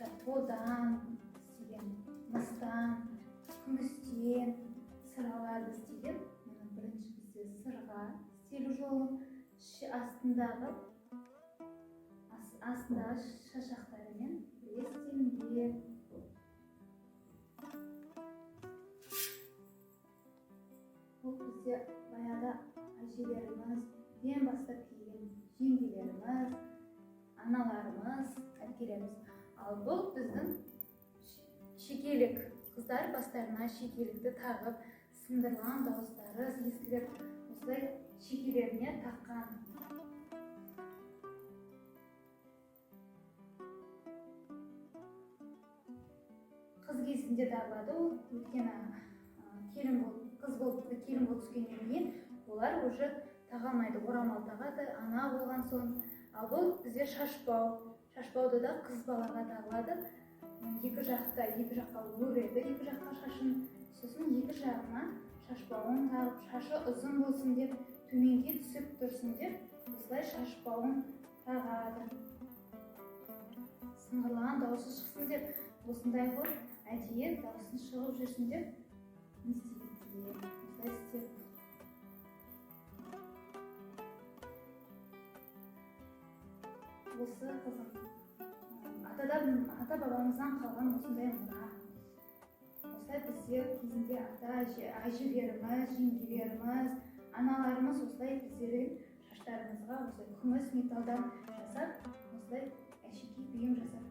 шаштарды қолдан істеген, мыстан, күмістен сырғаларды істеген. Мына бірінші бізде сырға істелу жолы, астындағы шашақтарымен бірге істелінген. Бұл бізде баяғыда әжелерімізден бастап келген жеңгелеріміз, аналарымыз, әпкелеріміз. Ал бұл біздің шекелік. Қыздар бастарына шекелікті тағып, сындырған дауыстары естіліп, осылай шекелеріне таққан. Қыз кезінде тағылады ол, өйткені қыз болып түскеннен кейін олар уже таға алмайды, орамал тағады, ана болған соң. Ал бұл бізде шашбау. Шашбауды да қыз балаға тағылады. Екі жаққа өреді, екі жаққа шашын. Сосын екі жағына шашбауын тағып, шашы ұзын болсын деп, төменге түсіп тұрсын деп, осылай шашбауын тағады. Сыңғырлаған дауысы шықсын деп, осындай қылып, әдейі дауысын шығып жүрсін деп, не істейді, осылай істеп. Осы қызым ата бабамыздан қалған осындай мұра. Осылай бізде кезінде әжелеріміз, жеңгелеріміз, аналарымыз осылай біздердің шаштарымызға осылай күміс металдан жасап, осылай әшекей бұйым жасап